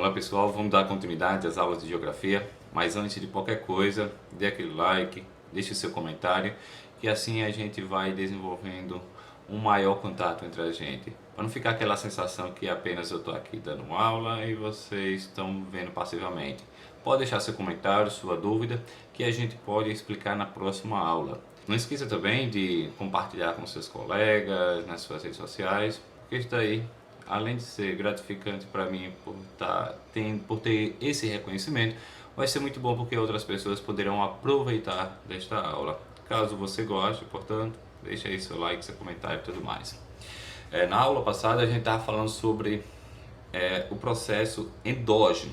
Olá pessoal, vamos dar continuidade às aulas de geografia, mas antes de qualquer coisa, dê aquele like, deixe seu comentário, que assim a gente vai desenvolvendo um maior contato entre a gente, para não ficar aquela sensação que apenas eu estou aqui dando aula e vocês estão vendo passivamente. Pode deixar seu comentário, sua dúvida, que a gente pode explicar na próxima aula. Não esqueça também de compartilhar com seus colegas, nas suas redes sociais, porque isso daí, além de ser gratificante para mim por ter esse reconhecimento, vai ser muito bom porque outras pessoas poderão aproveitar desta aula. Caso você goste, portanto, deixe aí seu like, seu comentário e tudo mais. Na aula passada a gente estava falando sobre o processo endógeno,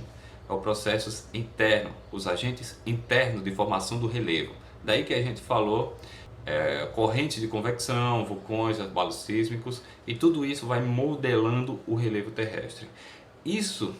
é o processo interno, os agentes internos de formação do relevo. Daí que a gente falou correntes de convecção, vulcões, abalos sísmicos, e tudo isso vai modelando o relevo terrestre. Isso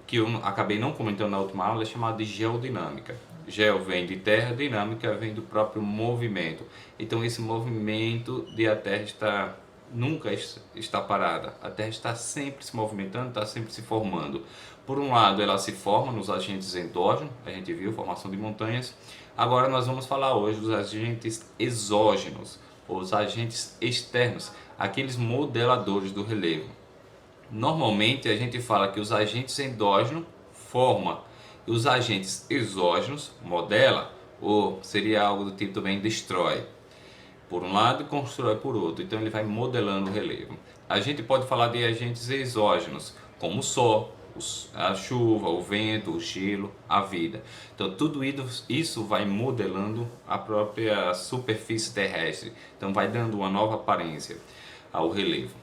que eu acabei não comentando na última aula é chamado de geodinâmica. Geo vem de terra, dinâmica vem do próprio movimento. Então esse movimento de a Terra nunca está parada. A Terra está sempre se movimentando, está sempre se formando. Por um lado, ela se forma nos agentes endógenos, a gente viu formação de montanhas. Agora nós vamos falar hoje dos agentes exógenos, os agentes externos, aqueles modeladores do relevo. Normalmente a gente fala que os agentes endógenos formam e os agentes exógenos modela, ou seria algo do tipo também destrói por um lado e constrói por outro. Então ele vai modelando o relevo. A gente pode falar de agentes exógenos, como o sol, a chuva, o vento, o gelo, a vida. Então tudo isso vai modelando a própria superfície terrestre. Então vai dando uma nova aparência ao relevo.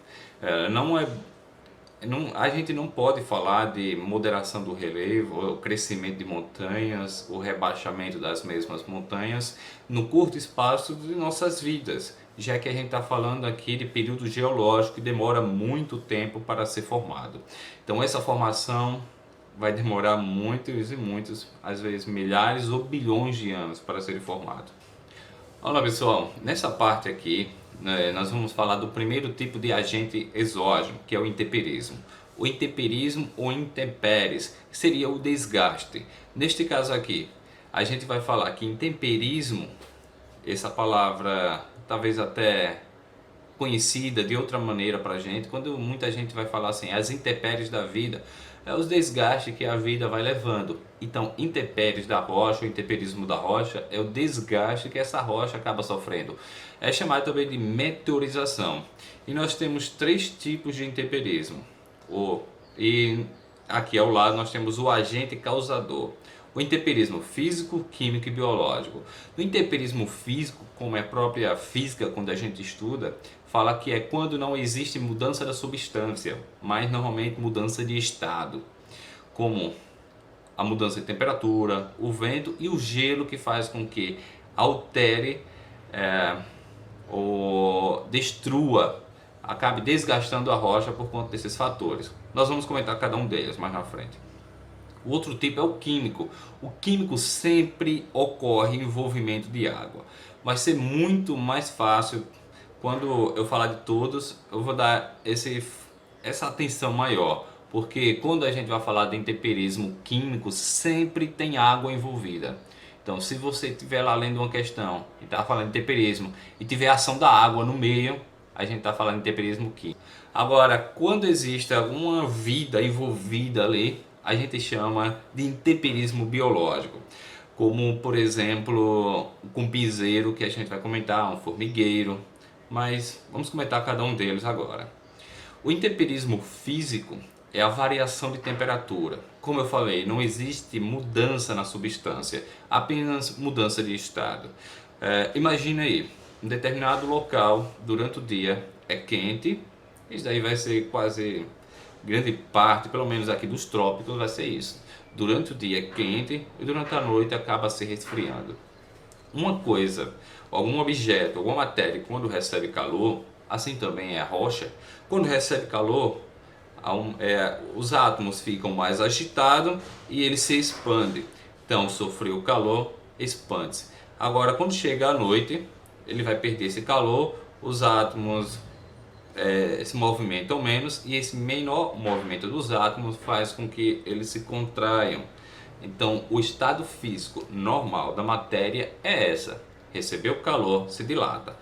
A gente não pode falar de moderação do relevo, o crescimento de montanhas, o rebaixamento das mesmas montanhas no curto espaço de nossas vidas, já que a gente está falando aqui de período geológico que demora muito tempo para ser formado. Então essa formação vai demorar muitos e muitos, às vezes milhares ou bilhões de anos para ser formado. Olá pessoal, nessa parte aqui nós vamos falar do primeiro tipo de agente exógeno, que é o intemperismo. O intemperismo ou intempéries seria o desgaste. Neste caso aqui, a gente vai falar que intemperismo, essa palavra talvez até conhecida de outra maneira para a gente, quando muita gente vai falar assim, as intempéries da vida, é os desgastes que a vida vai levando. Então, intempéries da rocha, o intemperismo da rocha, é o desgaste que essa rocha acaba sofrendo. É chamado também de meteorização. E nós temos três tipos de intemperismo. E aqui ao lado nós temos o agente causador. O intemperismo físico, químico e biológico. No intemperismo físico, como é a própria física quando a gente estuda, fala que é quando não existe mudança da substância, mas normalmente mudança de estado, como a mudança de temperatura, o vento e o gelo, que faz com que altere ou destrua, acabe desgastando a rocha por conta desses fatores. Nós vamos comentar cada um deles mais na frente. O outro tipo é o químico. O químico sempre ocorre envolvimento de água. Vai ser muito mais fácil quando eu falar de todos, eu vou dar essa atenção maior, porque quando a gente vai falar de intemperismo químico, sempre tem água envolvida. Então, se você estiver lá lendo uma questão e está falando de intemperismo e tiver ação da água no meio, a gente está falando de intemperismo químico. Agora, quando existe alguma vida envolvida ali, a gente chama de intemperismo biológico, como por exemplo um piseiro que a gente vai comentar, um formigueiro, mas vamos comentar cada um deles agora. O intemperismo físico é a variação de temperatura. Como eu falei, não existe mudança na substância, apenas mudança de estado. Imagina aí, um determinado local durante o dia é quente, isso daí vai ser quase grande parte, pelo menos aqui dos trópicos, vai ser isso. Durante o dia é quente e durante a noite acaba se resfriando. Uma coisa, algum objeto, alguma matéria, quando recebe calor, assim também é a rocha, quando recebe calor, os átomos ficam mais agitados e ele se expande. Então, sofreu calor, expande-se. Agora, quando chega a noite, ele vai perder esse calor, os átomos se movimentam menos, e esse menor movimento dos átomos faz com que eles se contraiam. Então, o estado físico normal da matéria é essa: recebeu calor, se dilata,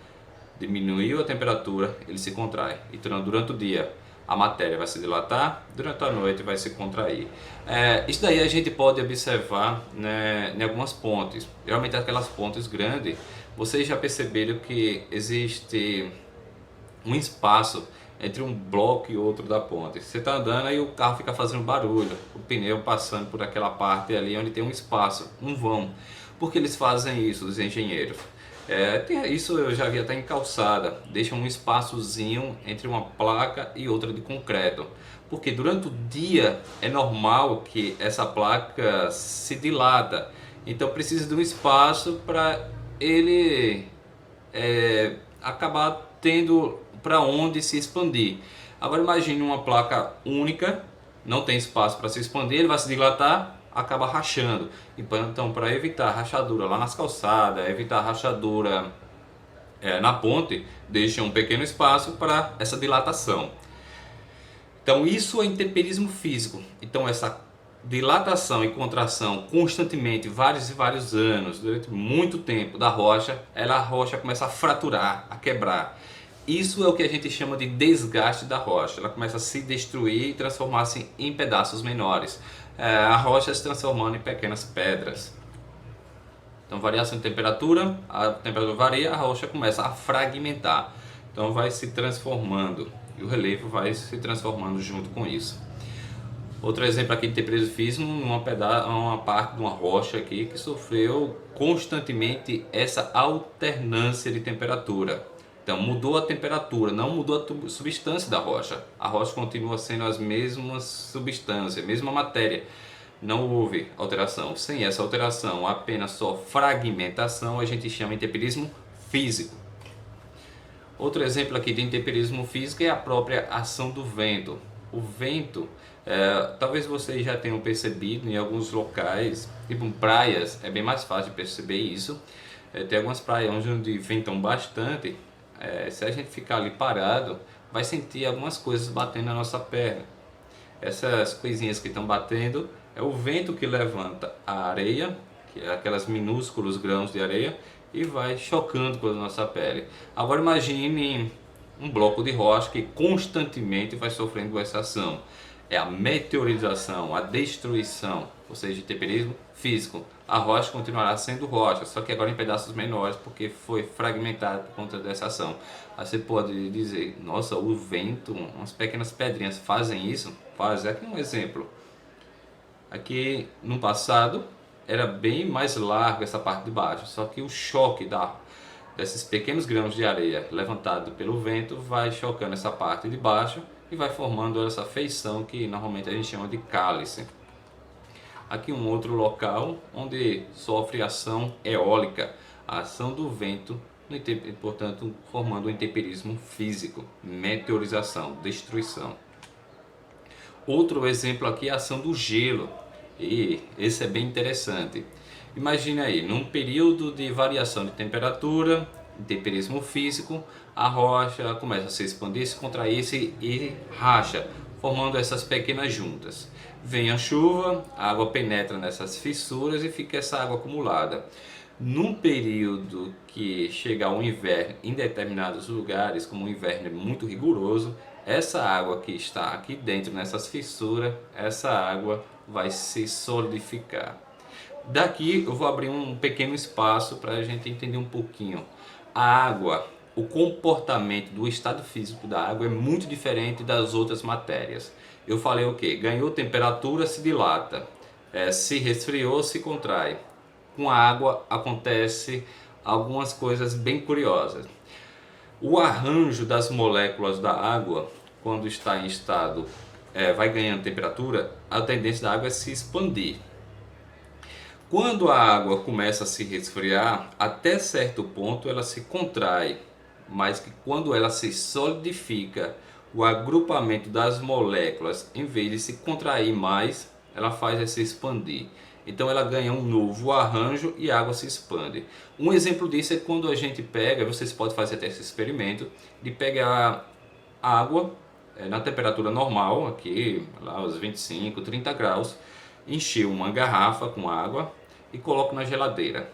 diminuiu a temperatura, ele se contrai. Então, durante o dia a matéria vai se dilatar, durante a noite vai se contrair. Isso daí a gente pode observar, né, em algumas pontes, geralmente aquelas pontes grandes. Vocês já perceberam que existe um espaço entre um bloco e outro da ponte. Você está andando e o carro fica fazendo barulho, o pneu passando por aquela parte ali onde tem um espaço, um vão. Por que eles fazem isso, os engenheiros? Isso eu já vi até em calçada, deixam um espaçozinho entre uma placa e outra de concreto, porque durante o dia é normal que essa placa se dilata, então precisa de um espaço para ele acabar tendo para onde se expandir. Agora imagine uma placa única, não tem espaço para se expandir, ele vai se dilatar, acaba rachando. Então, para evitar rachadura lá nas calçadas, evitar rachadura na ponte, deixa um pequeno espaço para essa dilatação. Então, isso é intemperismo físico. Então, essa dilatação e contração constantemente, vários e vários anos, durante muito tempo da rocha, a rocha começa a fraturar, a quebrar. Isso é o que a gente chama de desgaste da rocha. Ela começa a se destruir e transformar-se em pedaços menores. A rocha se transformando em pequenas pedras. Então, variação de temperatura, a temperatura varia, a rocha começa a fragmentar. Então, vai se transformando e o relevo vai se transformando junto com isso. Outro exemplo aqui de temperismo físico, uma parte de uma rocha aqui que sofreu constantemente essa alternância de temperatura. Então, mudou a temperatura, não mudou a substância da rocha. A rocha continua sendo as mesmas substâncias, a mesma matéria. Não houve alteração. Sem essa alteração, apenas só fragmentação, a gente chama de intemperismo físico. Outro exemplo aqui de intemperismo físico é a própria ação do vento. O vento, talvez vocês já tenham percebido em alguns locais, tipo praias, é bem mais fácil de perceber isso. Tem algumas praias onde ventam bastante. Se a gente ficar ali parado, vai sentir algumas coisas batendo na nossa perna. Essas coisinhas que estão batendo é o vento que levanta a areia, que é aquelas minúsculos grãos de areia, e vai chocando com a nossa pele. Agora imagine um bloco de rocha que constantemente vai sofrendo essa ação. É a meteorização, a destruição, ou seja, temperismo físico. A rocha continuará sendo rocha, só que agora em pedaços menores, porque foi fragmentada por conta dessa ação. Aí você pode dizer, nossa, o vento, umas pequenas pedrinhas fazem isso? Faz. Aqui um exemplo. Aqui no passado era bem mais largo essa parte de baixo, só que o choque desses pequenos grãos de areia levantado pelo vento vai chocando essa parte de baixo e vai formando essa feição que normalmente a gente chama de cálice. Aqui um outro local onde sofre ação eólica, a ação do vento, portanto formando um intemperismo físico, meteorização, destruição. Outro exemplo aqui é a ação do gelo, e esse é bem interessante. Imagine aí, num período de variação de temperatura, intemperismo físico, a rocha começa a se expandir, se contrair e racha, formando essas pequenas juntas. Vem a chuva, a água penetra nessas fissuras e fica essa água acumulada. Num período que chega ao inverno em determinados lugares, como o inverno é muito rigoroso, essa água que está aqui dentro nessas fissuras, essa água vai se solidificar. Daqui eu vou abrir um pequeno espaço para a gente entender um pouquinho. A água, o comportamento do estado físico da água é muito diferente das outras matérias. Eu falei o que? Ganhou temperatura, se dilata. Se resfriou, se contrai. Com a água acontece algumas coisas bem curiosas. O arranjo das moléculas da água, quando está em estado, vai ganhando temperatura, a tendência da água é se expandir. Quando a água começa a se resfriar, até certo ponto ela se contrai, mas que quando ela se solidifica, o agrupamento das moléculas, em vez de se contrair mais, ela faz se expandir. Então ela ganha um novo arranjo e a água se expande. Um exemplo disso é quando a gente pega, vocês podem fazer até esse experimento, de pegar água na temperatura normal, aqui, lá os 25, 30 graus, encher uma garrafa com água e coloco na geladeira.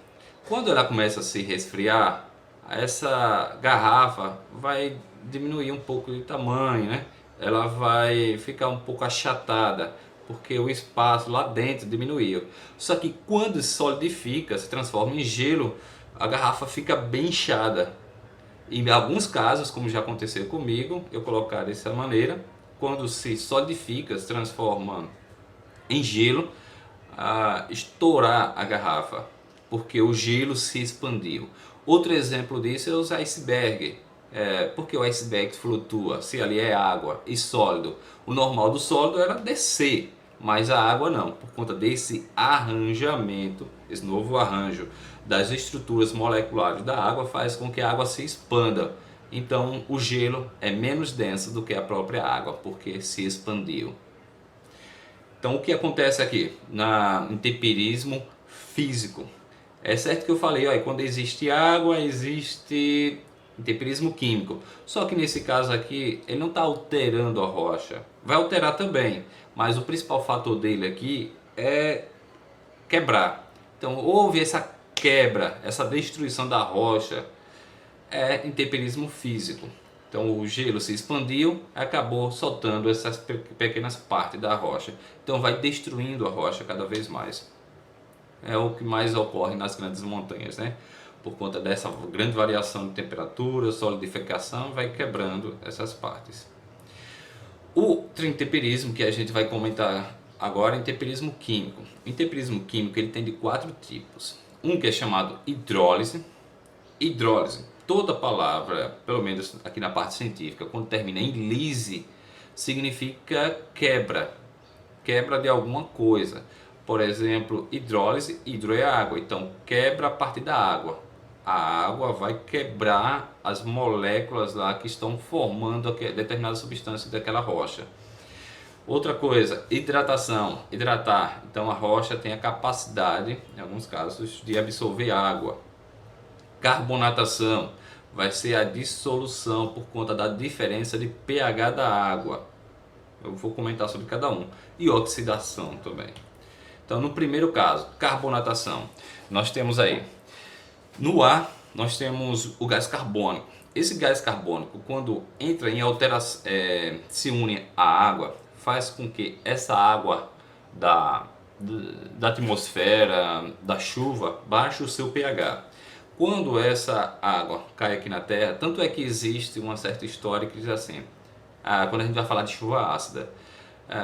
Quando ela começa a se resfriar, essa garrafa vai diminuir um pouco de tamanho, né? Ela vai ficar um pouco achatada, porque o espaço lá dentro diminuiu. Só que quando solidifica, se transforma em gelo, a garrafa fica bem inchada. Em alguns casos, como já aconteceu comigo, eu colocar dessa maneira, quando se solidifica, se transforma em gelo, a estourar a garrafa, porque o gelo se expandiu. Outro exemplo disso é os iceberg. Porque o iceberg flutua, se ali é água e sólido. O normal do sólido era descer, mas a água não, por conta desse arranjamento, esse novo arranjo das estruturas moleculares da água faz com que a água se expanda. Então o gelo é menos denso do que a própria água, porque se expandiu. Então o que acontece aqui na intemperismo físico? É certo que eu falei, ó, quando existe água, existe intemperismo químico. Só que nesse caso aqui, ele não está alterando a rocha. Vai alterar também, mas o principal fator dele aqui é quebrar. Então houve essa quebra, essa destruição da rocha, é intemperismo físico. Então o gelo se expandiu, acabou soltando essas pequenas partes da rocha. Então vai destruindo a rocha cada vez mais. É o que mais ocorre nas grandes montanhas, né? Por conta dessa grande variação de temperatura, solidificação, vai quebrando essas partes. O intemperismo que a gente vai comentar agora é intemperismo químico. O intemperismo químico ele tem de 4 tipos. Um que é chamado hidrólise. Hidrólise, toda palavra, pelo menos aqui na parte científica, quando termina em lise, significa quebra, quebra de alguma coisa. Por exemplo, hidrólise, hidro é água, então quebra a partir da água. A água vai quebrar as moléculas lá que estão formando determinada substância daquela rocha. Outra coisa, hidratação, hidratar. Então a rocha tem a capacidade, em alguns casos, de absorver água. Carbonatação vai ser a dissolução por conta da diferença de pH da água. Eu vou comentar sobre cada um. E oxidação também. Então, no primeiro caso, carbonatação, nós temos aí, no ar, nós temos o gás carbônico. Esse gás carbônico, quando entra em alteração, se une à água, faz com que essa água da atmosfera, da chuva, baixe o seu pH. Quando essa água cai aqui na Terra, tanto é que existe uma certa história que diz assim, quando a gente vai falar de chuva ácida,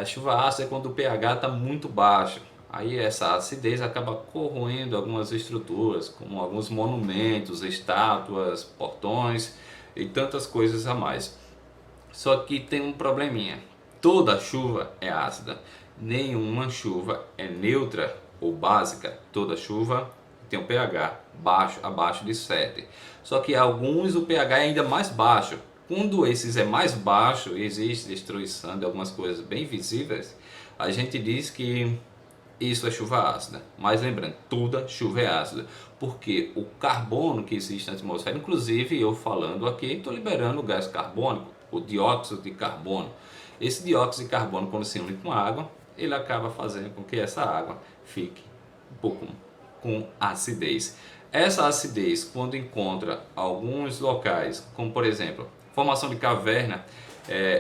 chuva ácida é quando o pH está muito baixo. Aí essa acidez acaba corroendo algumas estruturas, como alguns monumentos, estátuas, portões e tantas coisas a mais. Só que tem um probleminha, toda chuva é ácida, nenhuma chuva é neutra ou básica, toda chuva tem um pH baixo, abaixo de 7. Só que alguns o pH é ainda mais baixo. Quando esses é mais baixo e existe destruição de algumas coisas bem visíveis, a gente diz que isso é chuva ácida. Mas lembrando, toda chuva é ácida, porque o carbono que existe na atmosfera, inclusive eu falando aqui, estou liberando o gás carbônico, o dióxido de carbono. Esse dióxido de carbono, quando se une com a água, ele acaba fazendo com que essa água fique um pouco com acidez. Essa acidez, quando encontra alguns locais, como por exemplo, formação de caverna,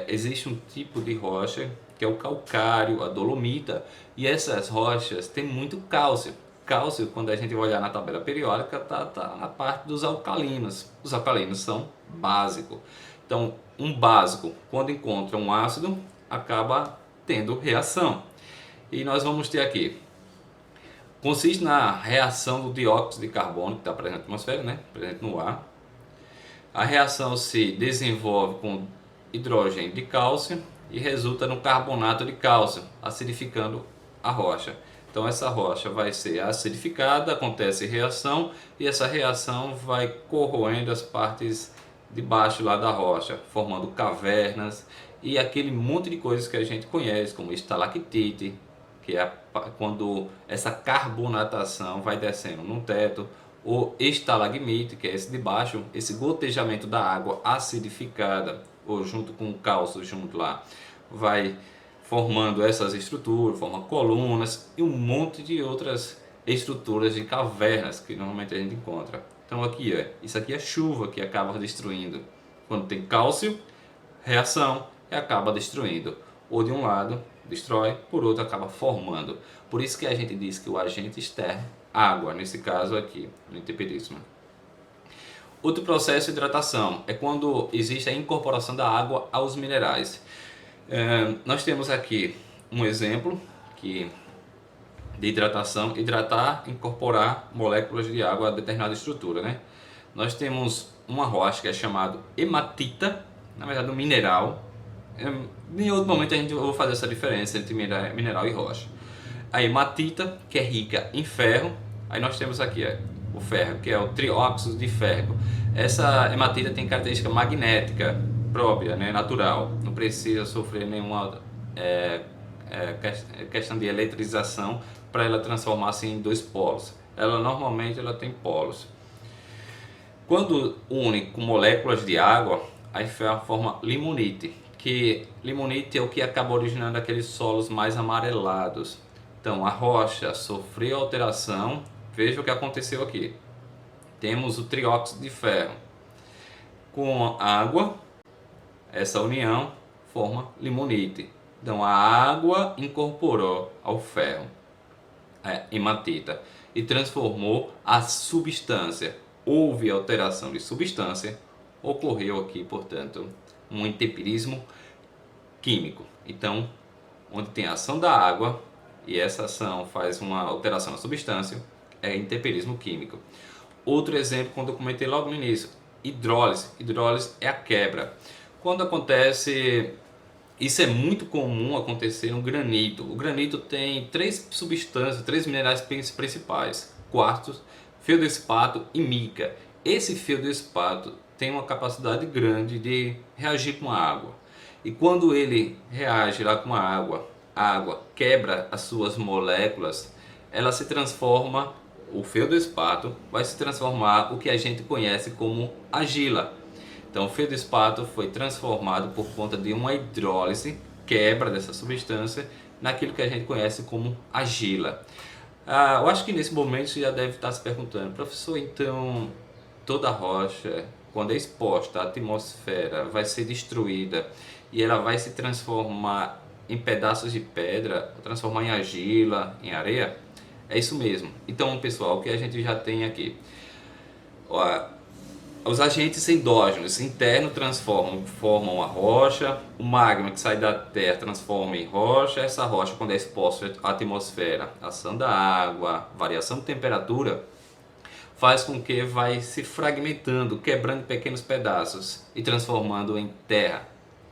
existe um tipo de rocha que é o calcário, a dolomita, e essas rochas têm muito cálcio. Cálcio, quando a gente vai olhar na tabela periódica, tá na parte dos alcalinos. Os alcalinos são básicos. Então, um básico, quando encontra um ácido, acaba tendo reação. E nós vamos ter aqui, consiste na reação do dióxido de carbono, que está presente na atmosfera, né? Presente no ar. A reação se desenvolve com hidrogênio de cálcio e resulta no carbonato de cálcio, acidificando a rocha. Então essa rocha vai ser acidificada, acontece reação e essa reação vai corroendo as partes de baixo lá da rocha, formando cavernas e aquele monte de coisas que a gente conhece, como estalactite, que é quando essa carbonatação vai descendo no teto, ou estalagmite, que é esse de baixo, esse gotejamento da água acidificada, ou junto com o cálcio junto lá, vai formando essas estruturas, forma colunas e um monte de outras estruturas de cavernas que normalmente a gente encontra. Então aqui, isso aqui é chuva que acaba destruindo. Quando tem cálcio, reação e acaba destruindo. Ou de um lado destrói, por outro acaba formando. Por isso que a gente diz que o agente externo, água, nesse caso aqui, no intemperismo. Outro processo de hidratação é quando existe a incorporação da água aos minerais. Nós temos aqui um exemplo de hidratação, hidratar, incorporar moléculas de água a determinada estrutura, né? Nós temos uma rocha que é chamada hematita, na verdade um mineral. Em outro momento eu vou fazer essa diferença entre mineral e rocha. A hematita, que é rica em ferro. Aí nós temos aqui o ferro, que é o trióxido de ferro. Essa hematita tem característica magnética própria, né, natural. Não precisa sofrer nenhuma questão de eletrização para ela transformar-se em dois polos. Normalmente ela tem polos. Quando une com moléculas de água, aí forma limonite, que limonite é o que acaba originando aqueles solos mais amarelados. Então a rocha sofreu alteração, veja o que aconteceu aqui. Temos o trióxido de ferro com a água, essa união forma limonite. Então a água incorporou ao ferro, hematita, e transformou a substância. Houve alteração de substância, ocorreu aqui, portanto, um intemperismo químico. Então, onde tem a ação da água e essa ação faz uma alteração na substância, é intemperismo químico. Outro exemplo, quando eu comentei logo no início, hidrólise. Hidrólise é a quebra. Quando acontece, isso é muito comum acontecer no granito. O granito tem três substâncias, três minerais principais: quartzo, feldspato e mica. Esse feldspato tem uma capacidade grande de reagir com a água. E quando ele reage lá com a água quebra as suas moléculas, ela se transforma, o feldspato vai se transformar o que a gente conhece como argila. Então o feldspato foi transformado por conta de uma hidrólise, quebra dessa substância, naquilo que a gente conhece como argila. Eu acho que nesse momento você já deve estar se perguntando: professor, então toda rocha, quando é exposta à atmosfera, vai ser destruída e ela vai se transformar em pedaços de pedra, transformar em argila, em areia? É isso mesmo. Então, pessoal, o que a gente já tem aqui? Os agentes endógenos internos formam a rocha, o magma que sai da terra transforma em rocha. Essa rocha, quando é exposta à atmosfera, ação da água, variação de temperatura, faz com que vai se fragmentando, quebrando em pequenos pedaços e transformando em terra,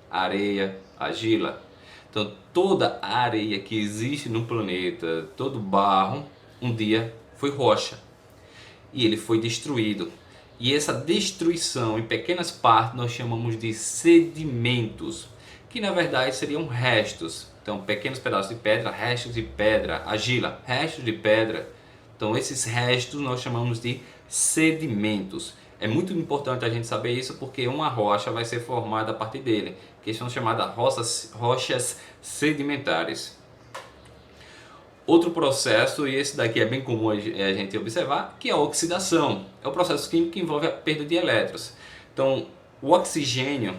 areia, argila. Então toda a areia que existe no planeta, todo barro, um dia foi rocha e ele foi destruído. E essa destruição em pequenas partes nós chamamos de sedimentos, que na verdade seriam restos. Então pequenos pedaços de pedra, restos de pedra, argila, restos de pedra. Então esses restos nós chamamos de sedimentos. É muito importante a gente saber isso, porque uma rocha vai ser formada a partir dele, que são chamadas rochas sedimentares. Outro processo, e esse daqui é bem comum a gente observar, que é a oxidação. É o processo químico que envolve a perda de elétrons. Então o oxigênio,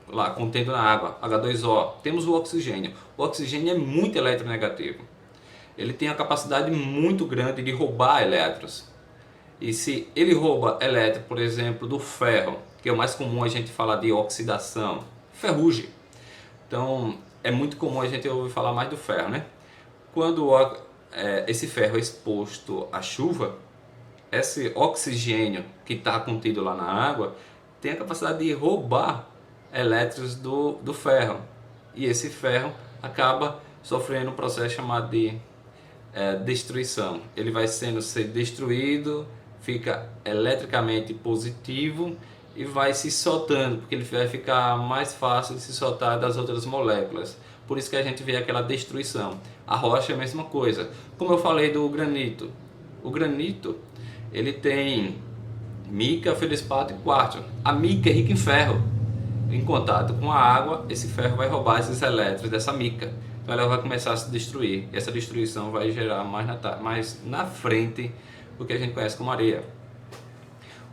lá contendo na água, H2O, temos o oxigênio. O oxigênio é muito eletronegativo. Ele tem a capacidade muito grande de roubar elétrons. E se ele rouba elétron, por exemplo, do ferro, que é o mais comum a gente falar de oxidação, ferrugem. Então é muito comum a gente ouvir falar mais do ferro, né? Quando esse ferro é exposto à chuva, esse oxigênio que está contido lá na água tem a capacidade de roubar elétrons do ferro. E esse ferro acaba sofrendo um processo chamado de destruição. Ele vai ser destruído, fica eletricamente positivo e vai se soltando, porque ele vai ficar mais fácil de se soltar das outras moléculas. Por isso que a gente vê aquela destruição. A rocha é a mesma coisa. Como eu falei do granito. O granito, ele tem mica, feldspato e quartzo. A mica é rica em ferro. em contato com a água, esse ferro vai roubar esses elétrons dessa mica. Então ela vai começar a se destruir. E essa destruição vai gerar mais na frente o que a gente conhece como areia.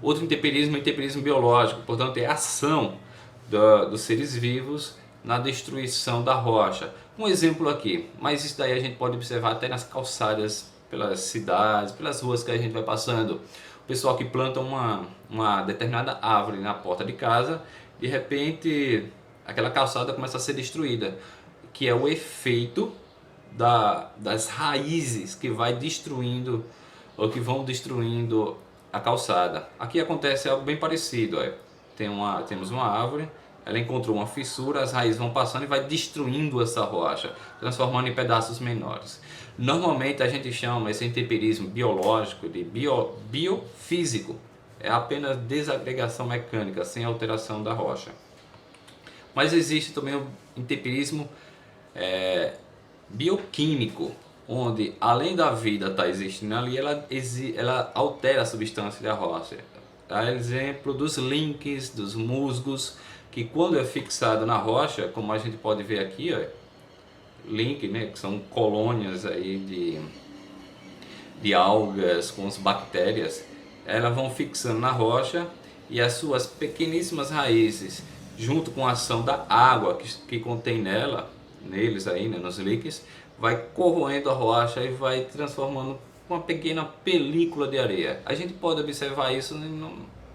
Outro intemperismo é o intemperismo biológico, portanto é a ação dos seres vivos na destruição da rocha. Um exemplo aqui, mas isso daí a gente pode observar até nas calçadas, pelas cidades, pelas ruas que a gente vai passando. O pessoal que planta uma determinada árvore na porta de casa, de repente aquela calçada começa a ser destruída, que é o efeito das raízes que vai destruindo ou que vão destruindo a calçada. Aqui acontece algo bem parecido. Temos uma árvore, ela encontrou uma fissura, as raízes vão passando e vai destruindo essa rocha, transformando em pedaços menores. Normalmente a gente chama esse intemperismo biológico de biofísico. É apenas desagregação mecânica, sem alteração da rocha. Mas existe também o intemperismo bioquímico, onde além da vida estar existindo ali, ela altera a substância da rocha. A exemplo dos links, dos musgos, que quando é fixado na rocha, como a gente pode ver aqui, ó, link, né, que são colônias aí de algas com as bactérias, elas vão fixando na rocha e as suas pequeníssimas raízes, junto com a ação da água que contém neles aí, né, nos líquidos, vai corroendo a rocha e vai transformando uma pequena película de areia. A gente pode observar isso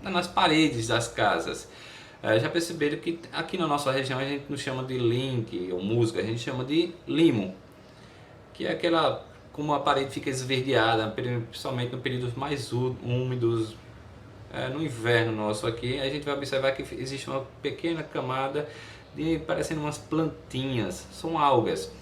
nas paredes das casas. Já perceberam que aqui na nossa região a gente não chama de link ou musgo, a gente chama de limo, que é aquela, como a parede fica esverdeada, principalmente no período mais úmidos, no inverno nosso aqui, a gente vai observar que existe uma pequena camada parecendo umas plantinhas, são algas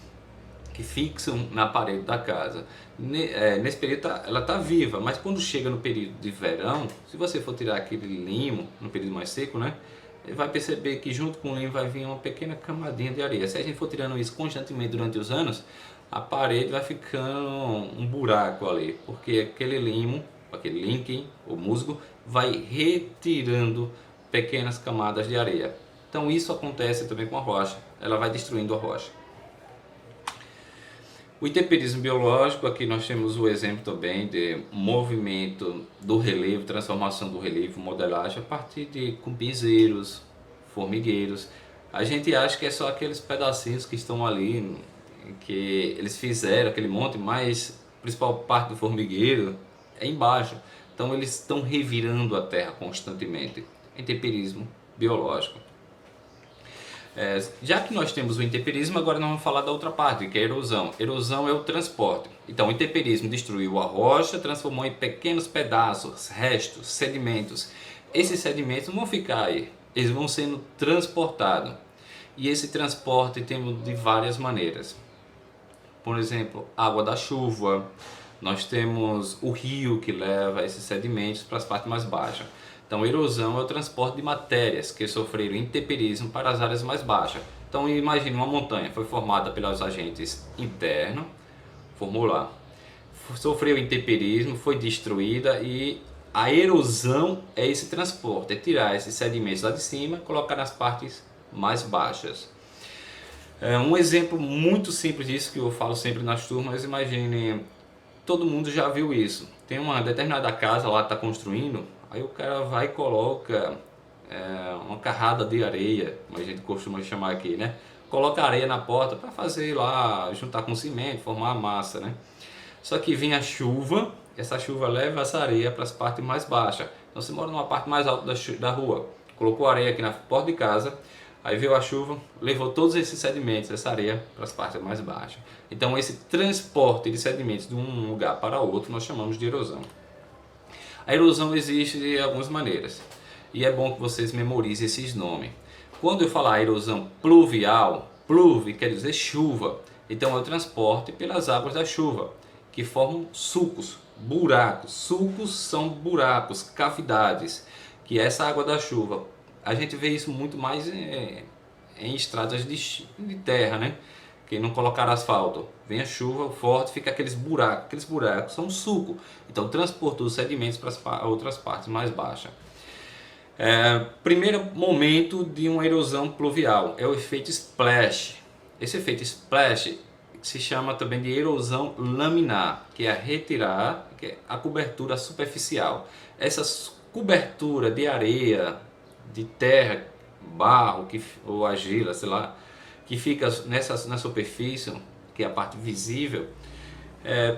que fixam na parede da casa. Nesse período ela está viva, mas quando chega no período de verão, se você for tirar aquele limo no período mais seco, né, vai perceber que junto com o limo vai vir uma pequena camadinha de areia. Se a gente for tirando isso constantemente durante os anos, a parede vai ficando um buraco ali, porque aquele limo, aquele link, o musgo, vai retirando pequenas camadas de areia. Então isso acontece também com a rocha, ela vai destruindo a rocha. O intemperismo biológico, aqui nós temos o exemplo também de movimento do relevo, transformação do relevo, modelagem a partir de cumbizeiros, formigueiros. A gente acha que é só aqueles pedacinhos que estão ali, que eles fizeram aquele monte, mas a principal parte do formigueiro é embaixo. Então eles estão revirando a terra constantemente. Intemperismo biológico. Já que nós temos o intemperismo, agora nós vamos falar da outra parte, que é a erosão. Erosão é o transporte. Então o intemperismo destruiu a rocha, transformou em pequenos pedaços, restos, sedimentos. Esses sedimentos não vão ficar aí, eles vão sendo transportados. E esse transporte temos de várias maneiras. Por exemplo, água da chuva, nós temos o rio que leva esses sedimentos para as partes mais baixas. Então, erosão é o transporte de matérias que sofreram intemperismo para as áreas mais baixas. Então, imagine uma montanha, foi formada pelos agentes internos, formou lá, sofreu intemperismo, foi destruída e a erosão é esse transporte, é tirar esses sedimentos lá de cima e colocar nas partes mais baixas. Um exemplo muito simples disso, que eu falo sempre nas turmas, imagine, todo mundo já viu isso, tem uma determinada casa lá que está construindo, aí o cara vai e coloca uma carrada de areia, como a gente costuma chamar aqui, né? Coloca areia na porta para fazer lá, juntar com cimento, formar a massa, né? Só que vem a chuva, essa chuva leva essa areia para as partes mais baixas. Então você mora numa parte mais alta da rua, colocou areia aqui na porta de casa, aí veio a chuva, levou todos esses sedimentos, essa areia, para as partes mais baixas. Então esse transporte de sedimentos de um lugar para outro nós chamamos de erosão. A erosão existe de algumas maneiras e é bom que vocês memorizem esses nomes. Quando eu falar erosão pluvial, pluve quer dizer chuva, então é o transporte pelas águas da chuva que formam sulcos, buracos. Sulcos são buracos, cavidades, que essa água da chuva, a gente vê isso muito mais em estradas de terra, né? Que não colocaram asfalto, vem a chuva forte, fica aqueles buracos são suco, então transportou os sedimentos para as outras partes mais baixas. Primeiro momento de uma erosão pluvial é o efeito splash. Esse efeito splash se chama também de erosão laminar, que é retirar a cobertura superficial. Essa cobertura de areia, de terra, barro ou argila, sei lá, que fica na superfície, que é a parte visível,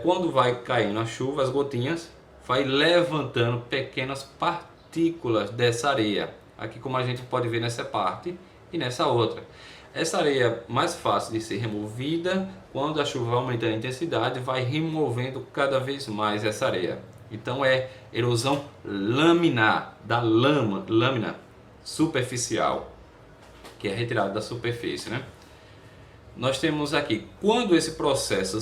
quando vai caindo a chuva, as gotinhas, vai levantando pequenas partículas dessa areia. Aqui, como a gente pode ver nessa parte e nessa outra. Essa areia é mais fácil de ser removida. Quando a chuva aumenta a intensidade, vai removendo cada vez mais essa areia. Então é erosão laminar, da lâmina superficial, que é retirada da superfície, né? Nós temos aqui, quando esse processo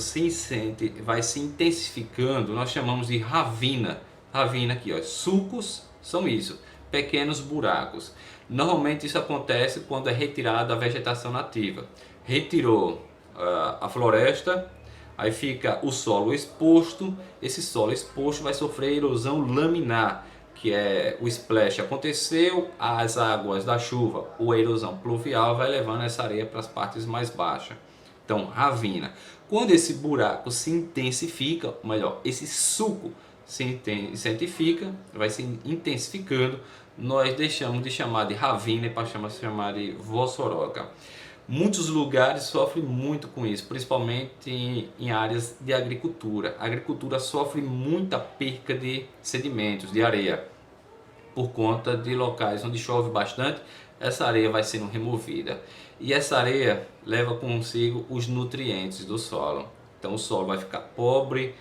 vai se intensificando, nós chamamos de ravina. Ravina aqui, ó, sulcos são isso, pequenos buracos. Normalmente isso acontece quando é retirada a vegetação nativa. Retirou a floresta, aí fica o solo exposto. Esse solo exposto vai sofrer erosão laminar, que é o splash aconteceu, as águas da chuva ou a erosão pluvial vai levando essa areia para as partes mais baixas. Então, ravina. Quando esse buraco se intensifica, ou melhor, esse sulco se intensifica, vai se intensificando, nós deixamos de chamar de ravina e passamos a chamar de vossoroca. Muitos lugares sofrem muito com isso, principalmente em áreas de agricultura. A agricultura sofre muita perca de sedimentos, de areia, por conta de locais onde chove bastante. Essa areia vai sendo removida e essa areia leva consigo os nutrientes do solo. Então o solo vai ficar pobre,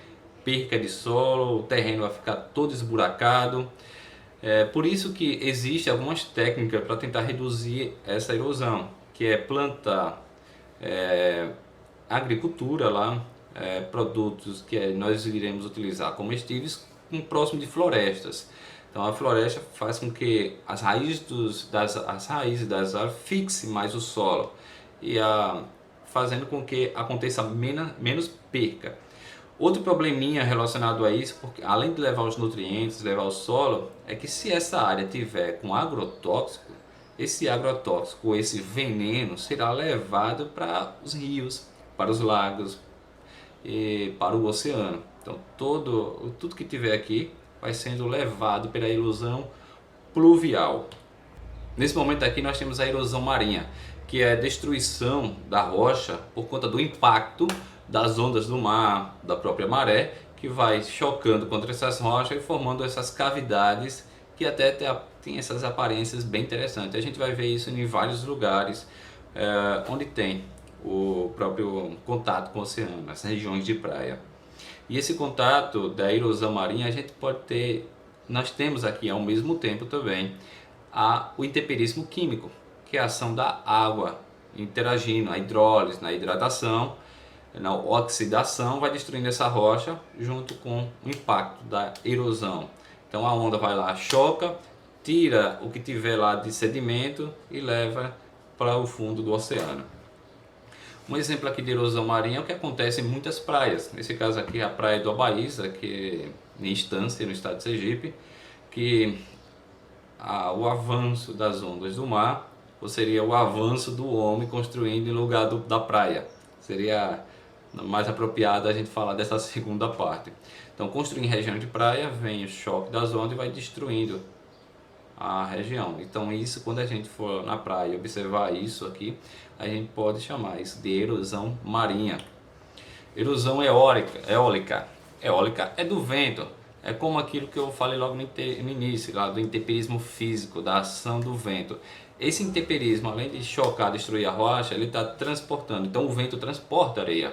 perca de solo, o terreno vai ficar todo esburacado. Por isso que existem algumas técnicas para tentar reduzir essa erosão, que é plantar agricultura lá, produtos que nós iremos utilizar comestíveis próximo de florestas. Então a floresta faz com que as raízes das árvores fixem mais o solo e fazendo com que aconteça menos perca. Outro probleminha relacionado a isso, porque além de levar os nutrientes, levar o solo, é que se essa área tiver com agrotóxico, esse agrotóxico, esse veneno será levado para os rios, para os lagos e para o oceano. Então tudo que tiver aqui vai sendo levado pela erosão pluvial. Nesse momento aqui nós temos a erosão marinha, que é a destruição da rocha por conta do impacto das ondas do mar, da própria maré, que vai chocando contra essas rochas e formando essas cavidades que até tem essas aparências bem interessantes. A gente vai ver isso em vários lugares onde tem o próprio contato com o oceano, nas regiões de praia. E esse contato da erosão marinha a gente pode ter, nós temos aqui ao mesmo tempo também o intemperismo químico, que é a ação da água interagindo, a hidrólise, na hidratação, na oxidação, vai destruindo essa rocha junto com o impacto da erosão. Então a onda vai lá, choca, tira o que tiver lá de sedimento e leva para o fundo do oceano. Um exemplo aqui de erosão marinha é o que acontece em muitas praias. Nesse caso aqui é a praia do Abaísa, que é em Estância, no estado de Sergipe, que o avanço das ondas do mar, ou seria o avanço do homem construindo em lugar da praia. Seria mais apropriado a gente falar dessa segunda parte. Então, construir em região de praia, vem o choque das ondas e vai destruindo a região. Então, isso, quando a gente for na praia e observar isso aqui, a gente pode chamar isso de erosão marinha. Erosão eólica. Eólica é do vento. É como aquilo que eu falei logo no início, lá do intemperismo físico, da ação do vento. Esse intemperismo, além de chocar, destruir a rocha, ele está transportando. Então, o vento transporta areia.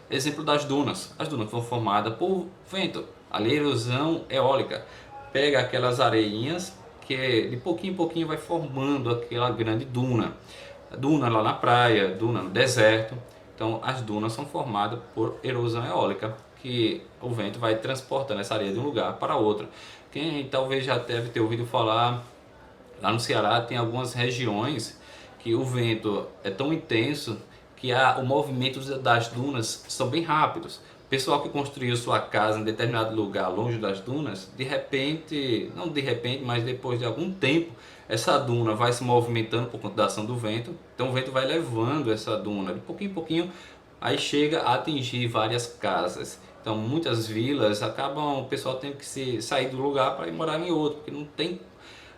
Exemplo das dunas. As dunas foram formadas por vento. A erosão eólica pega aquelas areinhas que de pouquinho em pouquinho vai formando aquela grande duna. Duna lá na praia, duna no deserto. Então as dunas são formadas por erosão eólica, que o vento vai transportando essa areia de um lugar para outro. Quem talvez já deve ter ouvido falar, lá no Ceará tem algumas regiões que o vento é tão intenso que o movimento das dunas são bem rápidos. Pessoal que construiu sua casa em determinado lugar longe das dunas, de repente, não de repente, mas depois de algum tempo, essa duna vai se movimentando por conta da ação do vento. Então o vento vai levando essa duna de pouquinho em pouquinho, aí chega a atingir várias casas. Então muitas vilas acabam o pessoal tendo que sair do lugar para ir morar em outro, porque não tem,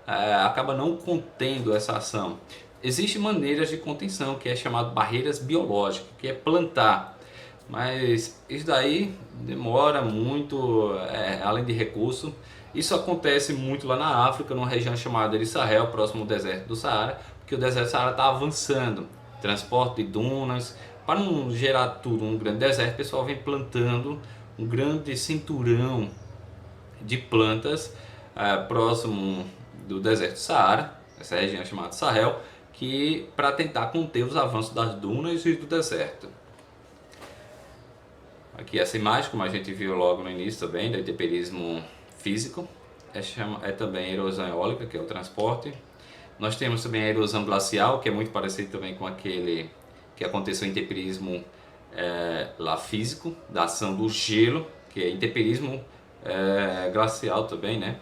acaba não contendo essa ação. Existem maneiras de contenção, que é chamado barreiras biológicas, que é plantar. Mas isso daí demora muito, além de recurso. Isso acontece muito lá na África, numa região chamada de Sahel, próximo ao deserto do Saara, porque o deserto do Saara está avançando. Transporte de dunas, para não gerar tudo um grande deserto, o pessoal vem plantando um grande cinturão de plantas próximo do deserto do Saara, essa região chamada Sahel, que para tentar conter os avanços das dunas e do deserto. Aqui essa imagem, como a gente viu logo no início também, do intemperismo físico, é também erosão eólica, que é o transporte. Nós temos também a erosão glacial, que é muito parecido também com aquele que aconteceu em intemperismo lá físico, da ação do gelo, que é intemperismo glacial também, né?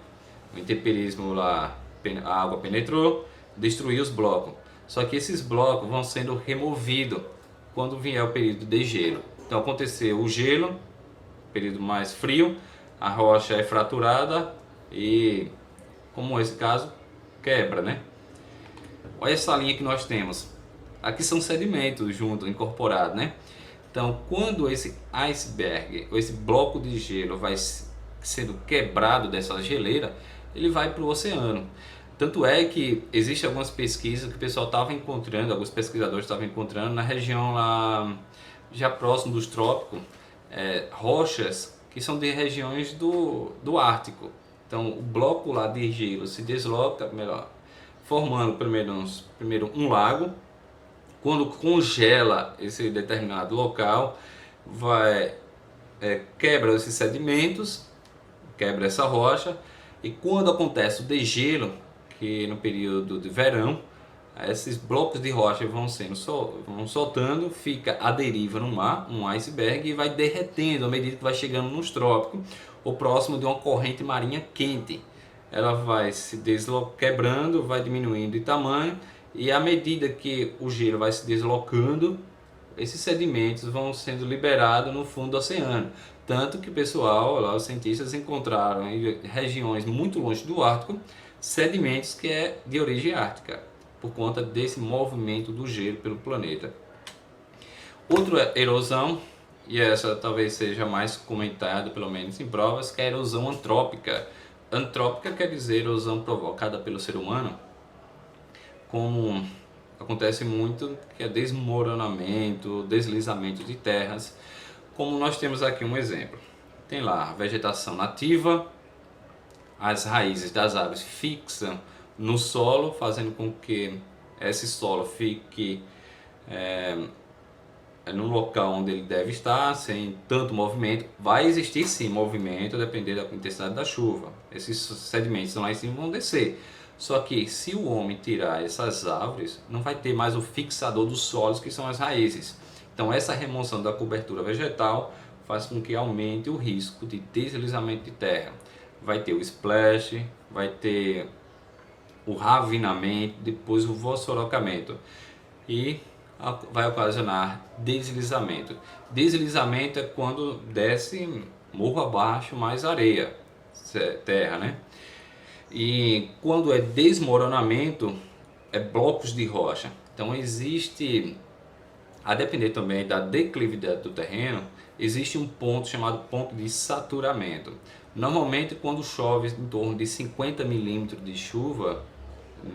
O intemperismo lá, a água penetrou, destruiu os blocos. Só que esses blocos vão sendo removidos quando vier o período de gelo. Então aconteceu o gelo, período mais frio, a rocha é fraturada e, como esse caso, quebra, né? Olha essa linha que nós temos. Aqui são sedimentos junto, incorporados, né? Então, quando esse iceberg, ou esse bloco de gelo vai sendo quebrado dessa geleira, ele vai para o oceano. Tanto é que existem algumas pesquisas que o pessoal estava encontrando, alguns pesquisadores estavam encontrando na região lá, já próximo dos trópicos, rochas que são de regiões do Ártico. Então o bloco lá de gelo se desloca, formando primeiro um lago. Quando congela esse determinado local, quebra esses sedimentos, quebra essa rocha, e quando acontece o degelo, que no período de verão, esses blocos de rocha vão soltando, fica à deriva no mar, um iceberg, e vai derretendo à medida que vai chegando nos trópicos, ou próximo de uma corrente marinha quente. Ela vai se quebrando, vai diminuindo de tamanho, e à medida que o gelo vai se deslocando, esses sedimentos vão sendo liberados no fundo do oceano. Tanto que o pessoal, lá, os cientistas, encontraram em regiões muito longe do Ártico sedimentos que é de origem ártica, por conta desse movimento do gelo pelo planeta. Outra erosão, e essa talvez seja mais comentada, pelo menos em provas, que é a erosão antrópica. Antrópica quer dizer erosão provocada pelo ser humano, como acontece muito, que é desmoronamento, deslizamento de terras. Como nós temos aqui um exemplo, tem lá a vegetação nativa, as raízes das árvores fixam no solo, fazendo com que esse solo fique no local onde ele deve estar, sem tanto movimento. Vai existir sim movimento, dependendo da intensidade da chuva. Esses sedimentos lá em cima vão descer. Só que se o homem tirar essas árvores, não vai ter mais o fixador dos solos, que são as raízes. Então essa remoção da cobertura vegetal faz com que aumente o risco de deslizamento de terra. Vai ter o splash, vai ter o ravinamento, depois o vossorocamento e vai ocasionar deslizamento. Deslizamento é quando desce morro abaixo mais areia, terra, né? E quando é desmoronamento, é blocos de rocha. Então existe, a depender também da declividade do terreno, existe um ponto chamado ponto de saturamento. Normalmente quando chove em torno de 50 milímetros de chuva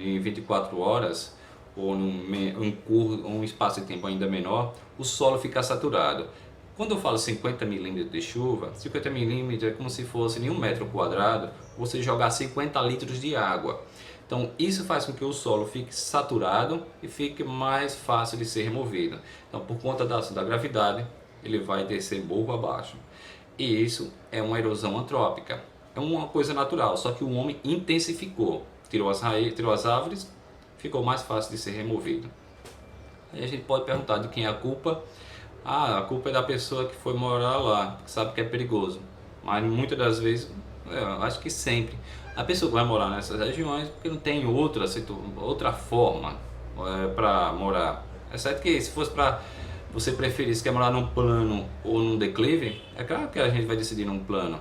em 24 horas, ou um espaço de tempo ainda menor, o solo fica saturado. Quando eu falo 50 milímetros de chuva, 50 milímetros é como se fosse em 1 metro quadrado você jogar 50 litros de água. Então isso faz com que o solo fique saturado e fique mais fácil de ser removido. Então por conta da gravidade, ele vai descer morro abaixo. E isso é uma erosão antrópica. É uma coisa natural, só que o homem intensificou. Tirou as raízes, tirou as árvores, ficou mais fácil de ser removido. Aí a gente pode perguntar de quem é a culpa. Ah, a culpa é da pessoa que foi morar lá, porque sabe que é perigoso. Mas muitas das vezes, eu acho que sempre, a pessoa que vai morar nessas regiões porque não tem outra forma para morar. É certo que se fosse para você preferir, se quer morar num plano ou num declive, é claro que a gente vai decidir num plano.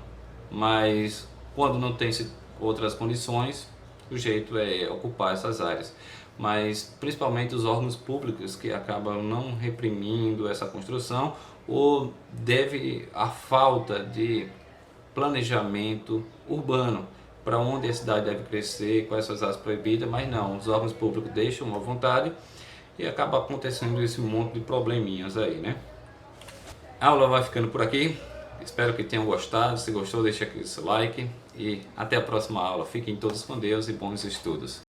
Mas quando não tem outras condições, o jeito é ocupar essas áreas. Mas principalmente os órgãos públicos que acabam não reprimindo essa construção, ou deve a falta de planejamento urbano para onde a cidade deve crescer, quais são as áreas proibidas, mas não, os órgãos públicos deixam à vontade e acaba acontecendo esse monte de probleminhas aí, né? A aula vai ficando por aqui, espero que tenham gostado. Se gostou, deixa aqui o seu like e até a próxima aula. Fiquem todos com Deus e bons estudos.